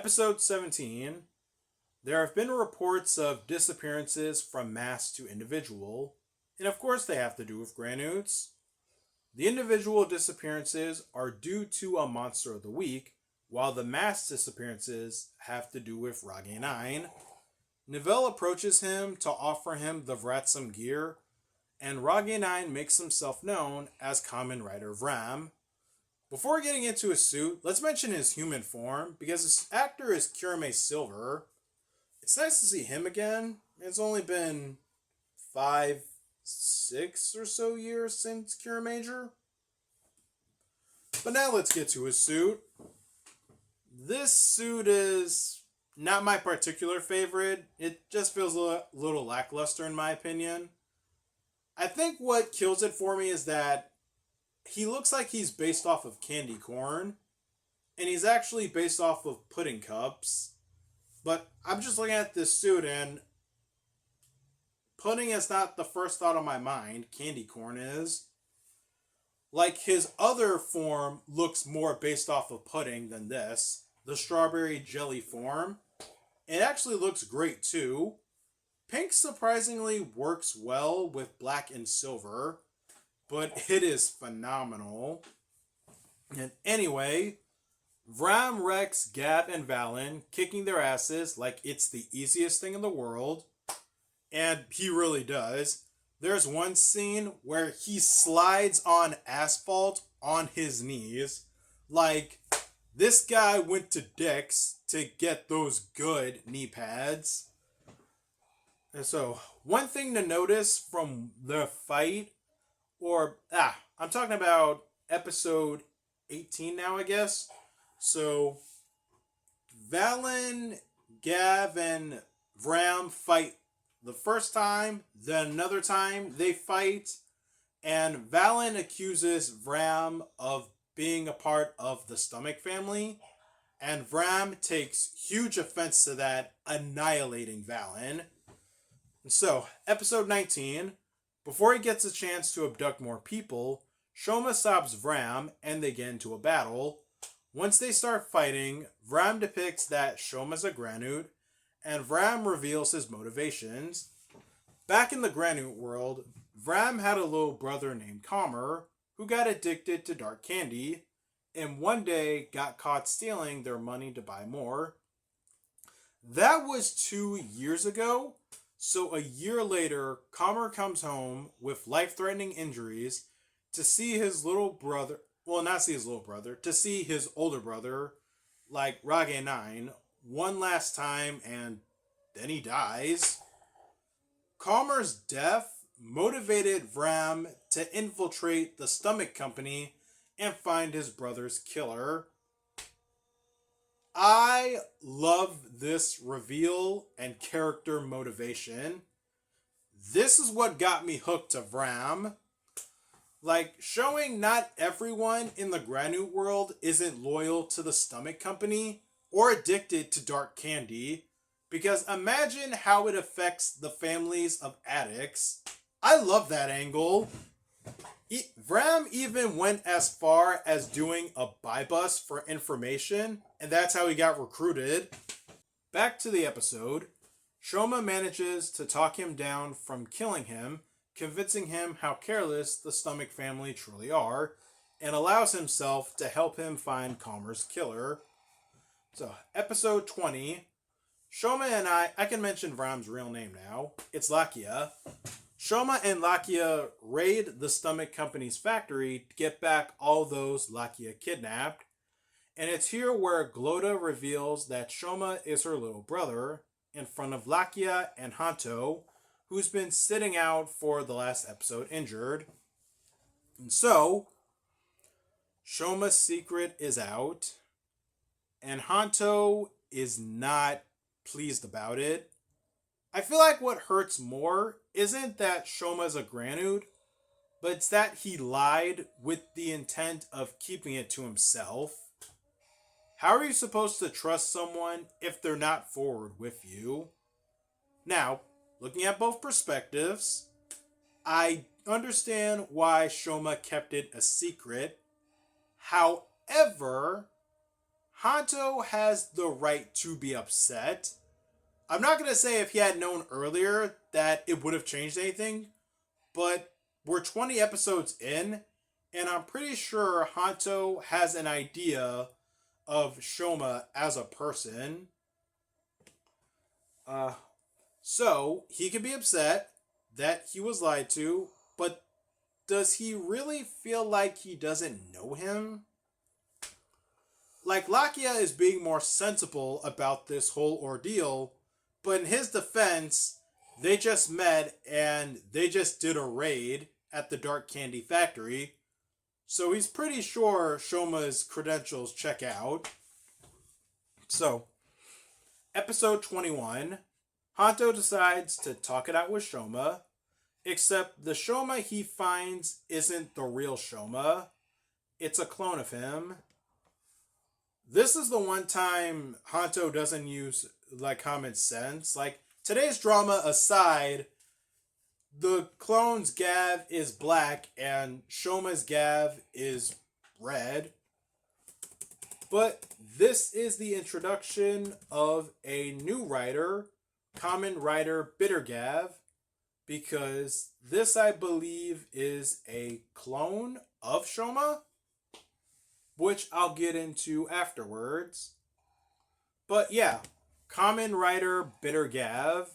Episode 17. There have been reports of disappearances from mass to individual, and of course they have to do with Granoots. The individual disappearances are due to a monster of the week, while the mass disappearances have to do with Rage 9. Nivelle approaches him to offer him the Vratsum gear, and Rage 9 makes himself known as Kamen Rider Vram. Before getting into his suit, let's mention his human form, because this actor is Kirame Silver. It's nice to see him again. It's only been 6 or so years since Cure Major. But now let's get to his suit. This suit is not my particular favorite. It just feels a little lackluster in my opinion. I think what kills it for me is that he looks like he's based off of candy corn, and he's actually based off of pudding cups. But I'm just looking at this suit, and pudding is not the first thought on my mind. Candy corn is. Like, his other form looks more based off of pudding than this. The strawberry jelly form. It actually looks great, too. Pink surprisingly works well with black and silver, but it is phenomenal. And anyway, Vram wrecks Gavv and Valen, kicking their asses like it's the easiest thing in the world. And he really does. There's one scene where he slides on asphalt on his knees. Like, this guy went to Dick's to get those good knee pads. And so, one thing to notice from the fight, I'm talking about episode 18 now, I guess. So, Valen, Gavv, and Vram fight the first time, then another time they fight, and Valen accuses Vram of being a part of the Stomach family, and Vram takes huge offense to that, annihilating Valen. So, episode 19, before he gets a chance to abduct more people, Shoma stops Vram, and they get into a battle. Once they start fighting, Vram depicts that Shoma's a Granoot, and Vram reveals his motivations. Back in the Granoot world, Vram had a little brother named Comer, who got addicted to dark candy, and one day got caught stealing their money to buy more. That was 2 years ago, so a year later, Comer comes home with life-threatening injuries to see his little brother, to see his older brother, like Rage 9, one last time, and then he dies. Comer's death motivated Vram to infiltrate the Stomach Company and find his brother's killer. I love this reveal and character motivation. This is what got me hooked to Vram. Like, showing not everyone in the Granoot world isn't loyal to the Stomach Company or addicted to dark candy, because imagine how it affects the families of addicts. I love that angle. Vram even went as far as doing a buy bus for information, and that's how he got recruited. Back to the episode, Shoma manages to talk him down from killing him, convincing him how careless the Stomach family truly are, and allows himself to help him find Comer's killer. So, episode 20, Shoma and I can mention Vram's real name now. It's Lakia. Shoma and Lakia raid the Stomach Company's factory to get back all those Lakia kidnapped. And it's here where Gloda reveals that Shoma is her little brother in front of Lakia and Hanto, who's been sitting out for the last episode injured. And so, Shoma's secret is out, and Hanto is not pleased about it. I feel like what hurts more isn't that Shoma's a Granoot, but it's that he lied with the intent of keeping it to himself. How are you supposed to trust someone if they're not forward with you? Now, looking at both perspectives, I understand why Shoma kept it a secret. However, Hanto has the right to be upset. I'm not going to say if he had known earlier that it would have changed anything, but we're 20 episodes in, and I'm pretty sure Hanto has an idea of Shoma as a person. Uh, so he can be upset that he was lied to, but does he really feel like he doesn't know him? Like, Lakia is being more sensible about this whole ordeal, but in his defense, they just met and they just did a raid at the Dark Candy Factory, so he's pretty sure Shoma's credentials check out. So, episode 21, Hanto decides to talk it out with Shoma, except the Shoma he finds isn't the real Shoma. It's a clone of him. This is the one time Hanto doesn't use like common sense. Like, today's drama aside, the clone's Gavv is black and Shoma's Gavv is red. But this is the introduction of a new writer, Kamen Rider Gavv, because this, I believe, is a clone of Shoma, which I'll get into afterwards. But yeah, Kamen Rider Gavv.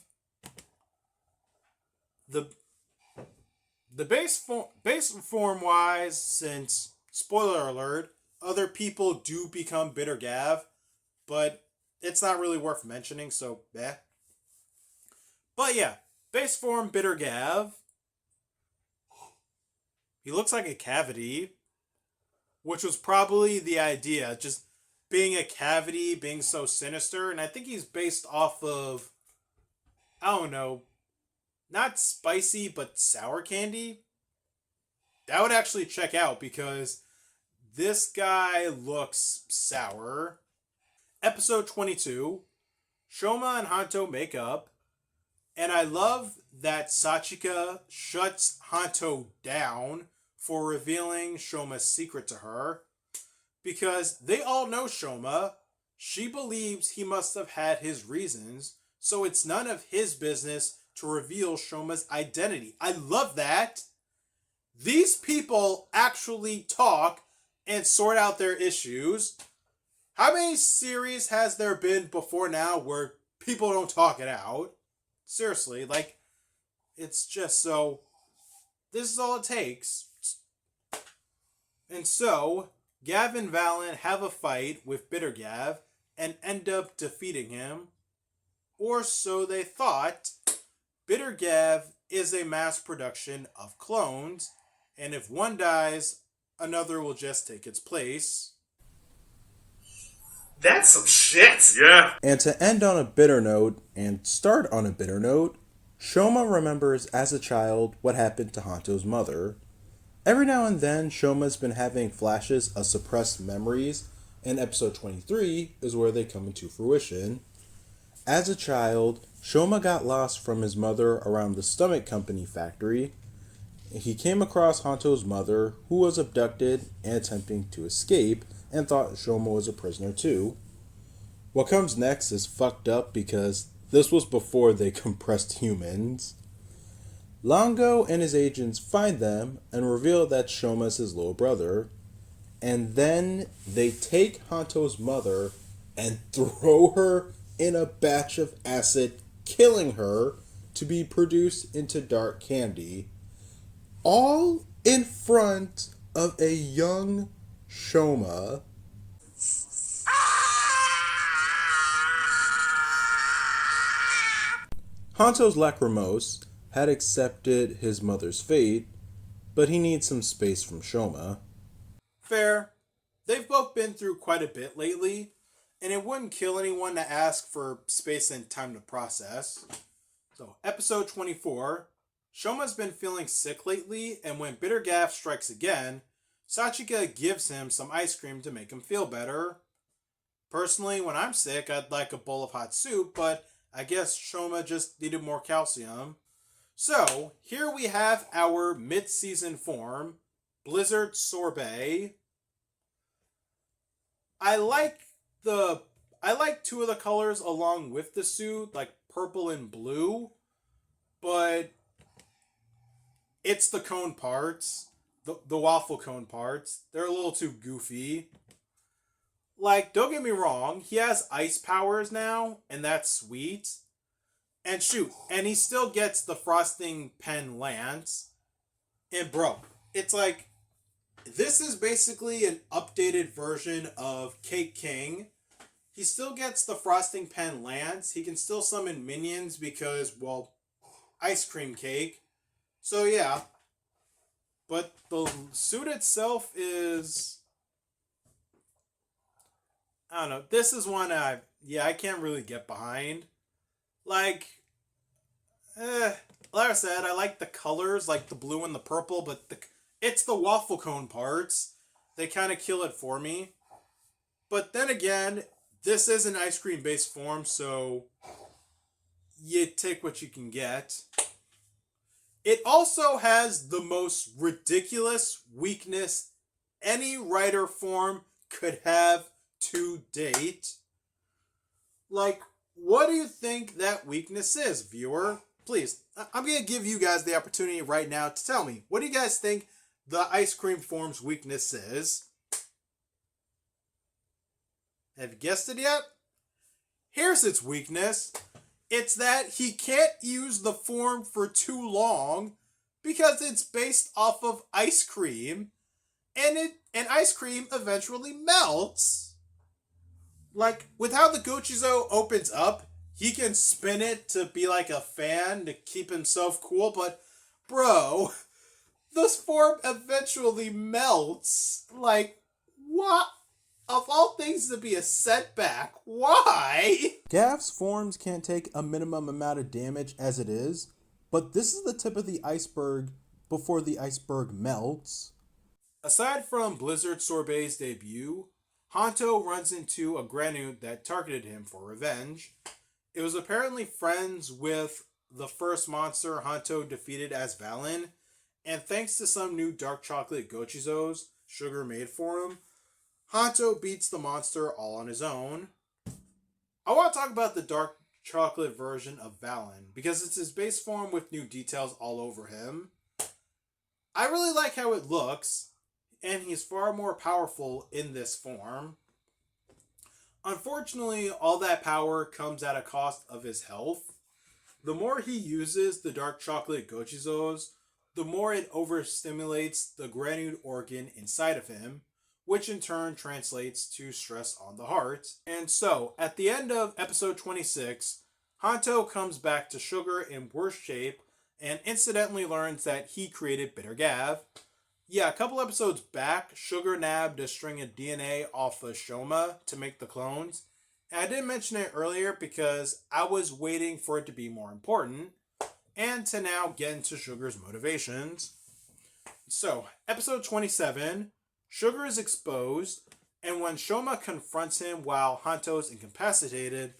The base form wise, since spoiler alert, other people do become Gavv, but it's not really worth mentioning, so eh. But yeah, base form Gavv. He looks like a cavity, which was probably the idea, just being a cavity, being so sinister, and I think he's based off of, I don't know, not spicy, but sour candy. That would actually check out because this guy looks sour. Episode 22, Shoma and Hanto make up, and I love that Sachika shuts Hanto down for revealing Shoma's secret to her, because they all know Shoma. She believes he must have had his reasons, so it's none of his business to reveal Shoma's identity. I love that. These people actually talk and sort out their issues. How many series has there been before now where people don't talk it out? Seriously, like, it's just so, this is all it takes. And so, Gavv and Valen have a fight with Gavv and end up defeating him. Or so they thought. Gavv is a mass production of clones, and if one dies, another will just take its place. That's some shit. Yeah. And to end on a bitter note, and start on a bitter note, Shoma remembers as a child what happened to Hanto's mother. Every now and then, Shoma's been having flashes of suppressed memories, and episode 23 is where they come into fruition. As a child, Shoma got lost from his mother around the Stomach Company factory. He came across Hanto's mother, who was abducted and attempting to escape, and thought Shoma was a prisoner too. What comes next is fucked up because this was before they compressed humans. Longo and his agents find them and reveal that Shoma's his little brother. And then they take Hanto's mother and throw her in a batch of acid, killing her to be produced into dark candy. All in front of a young Shoma. Hanto's Lachrymose had accepted his mother's fate, but he needs some space from Shoma. Fair. They've both been through quite a bit lately, and it wouldn't kill anyone to ask for space and time to process. So, episode 24. Shoma's been feeling sick lately, and when Gavv strikes again, Sachika gives him some ice cream to make him feel better. Personally, when I'm sick, I'd like a bowl of hot soup, but I guess Shoma just needed more calcium. So, here we have our mid-season form, Blizzard Sorbet. I like I like two of the colors along with the suit, like purple and blue, but it's the cone parts, the waffle cone parts. They're a little too goofy. Like, don't get me wrong, he has ice powers now, and that's sweet. And shoot, and he still gets the frosting pen lance. And bro, it's like this is basically an updated version of Cake King. He still gets the frosting pen lance. He can still summon minions because, well, ice cream cake. So yeah. But the suit itself is, I don't know. This is one I can't really get behind. Like, like I said, I like the colors, like the blue and the purple, but it's the waffle cone parts. They kind of kill it for me. But then again, this is an ice cream based form, so you take what you can get. It also has the most ridiculous weakness any rider form could have to date. Like, what do you think that weakness is, viewer? Please, I'm going to give you guys the opportunity right now to tell me. What do you guys think the ice cream form's weakness is? Have you guessed it yet? Here's its weakness. It's that he can't use the form for too long because it's based off of ice cream, and ice cream eventually melts. Like, with how the Gochizo opens up, he can spin it to be like a fan to keep himself cool, but bro, this form eventually melts. Like, what? Of all things to be a setback, why? Gavv's forms can't take a minimum amount of damage as it is, but this is the tip of the iceberg before the iceberg melts. Aside from Blizzard Sorbet's debut, Hanto runs into a Granute that targeted him for revenge. It was apparently friends with the first monster Hanto defeated as Valen, and thanks to some new dark chocolate Gochizos Sugar made for him, Hanto beats the monster all on his own. I want to talk about the dark chocolate version of Valen, because it's his base form with new details all over him. I really like how it looks, and he's far more powerful in this form. Unfortunately, all that power comes at a cost of his health. The more he uses the dark chocolate Gochizos, the more it overstimulates the Granute organ inside of him, which in turn translates to stress on the heart. And so, at the end of episode 26, Hanto comes back to Sugar in worse shape and incidentally learns that he created Bitter Gavv. Yeah, a couple episodes back, Sugar nabbed a string of DNA off of Shoma to make the clones. And I didn't mention it earlier because I was waiting for it to be more important and to now get into Sugar's motivations. So, episode 27, Sugar is exposed, and when Shoma confronts him while Hanto's incapacitated,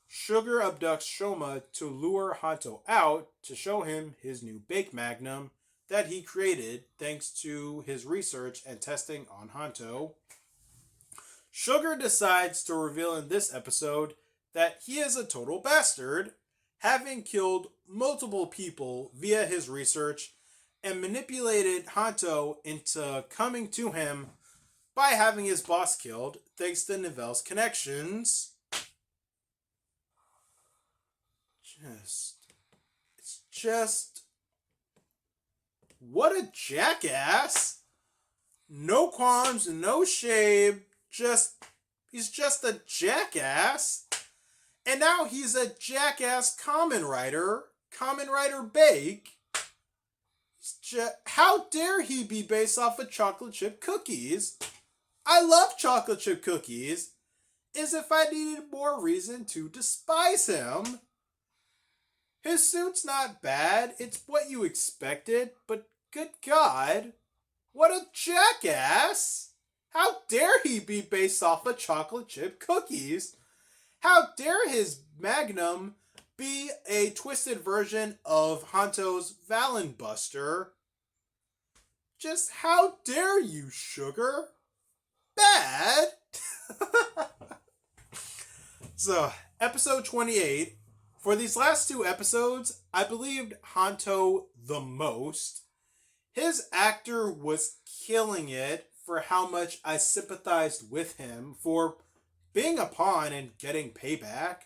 Sugar abducts Shoma to lure Hanto out to show him his new Bake Magnum that he created thanks to his research and testing on Hanto. Sugar decides to reveal in this episode that he is a total bastard, having killed multiple people via his research and manipulated Hanto into coming to him by having his boss killed thanks to Nivelle's connections. It's just, what a jackass. No qualms, no shame, he's just a jackass. And now he's a jackass Kamen Rider Bake. How dare he be based off of chocolate chip cookies? I love chocolate chip cookies. As if I needed more reason to despise him. His suit's not bad, it's what you expected, but good God, what a jackass! How dare he be based off of chocolate chip cookies? How dare his Magnum be a twisted version of Hanto's Valen Buster? Just how dare you, Sugar? Bad? So, episode 28. For these last two episodes, I believed Hanto the most. His actor was killing it for how much I sympathized with him for being a pawn and getting payback.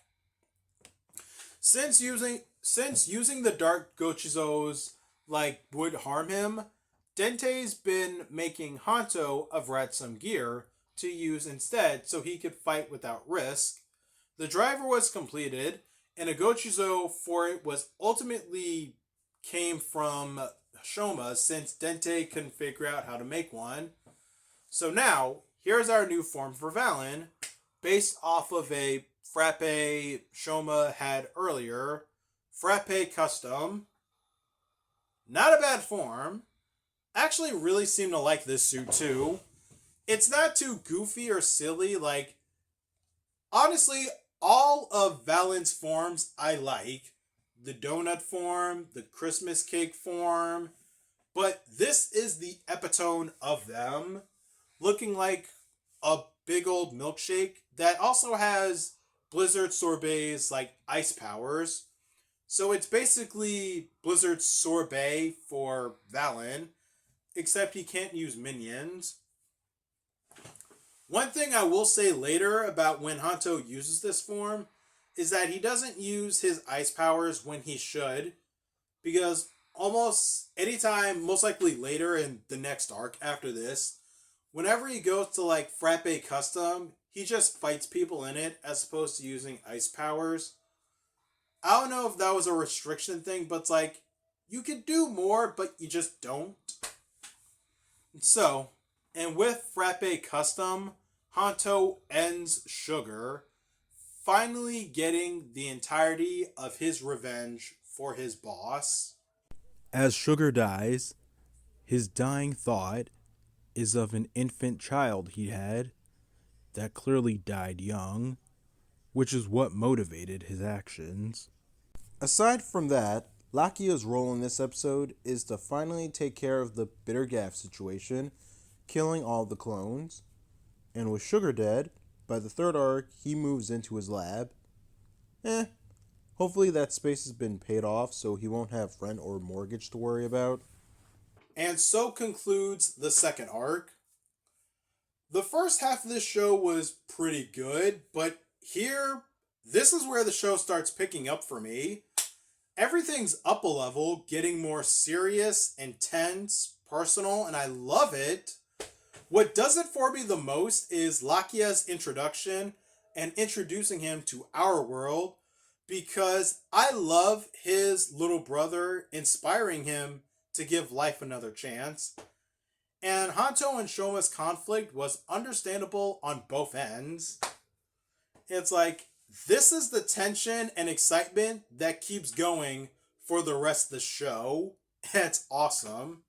Since using the dark Gochizos would harm him, Dente's been making Hanto of ransom gear to use instead so he could fight without risk. The driver was completed, and a Gochizo for it was ultimately came from Shoma since Dente couldn't figure out how to make one. So now, here's our new form for Valen, based off of a Frappe Shoma had earlier. Frappe Custom. Not a bad form. Actually really seem to like this suit too. It's not too goofy or silly. Honestly, all of Valen's forms I like. The donut form, the Christmas cake form. But this is the epitome of them. Looking like a big old milkshake that also has Blizzard Sorbet's ice powers. So it's basically Blizzard Sorbet for Valen, except he can't use minions. One thing I will say later about when Hanto uses this form is that he doesn't use his ice powers when he should, because almost anytime, most likely later in the next arc after this, whenever he goes to Frappe Custom, he just fights people in it as opposed to using ice powers. I don't know if that was a restriction thing, but you could do more, but you just don't. So, and with Frappe Custom, Hanto ends Sugar, finally getting the entirety of his revenge for his boss. As Sugar dies, his dying thought is of an infant child he had that clearly died young, which is what motivated his actions. Aside from that, Lakia's role in this episode is to finally take care of the Bitter Gavv situation, killing all the clones. And with Sugar dead, by the third arc, he moves into his lab. Hopefully that space has been paid off so he won't have rent or mortgage to worry about. And so concludes the second arc. The first half of this show was pretty good, but here, this is where the show starts picking up for me. Everything's up a level, getting more serious, intense, personal, and I love it. What does it for me the most is Lakia's introduction and introducing him to our world, because I love his little brother inspiring him to give life another chance. And Hanto and Shoma's conflict was understandable on both ends. It's this is the tension and excitement that keeps going for the rest of the show. It's awesome.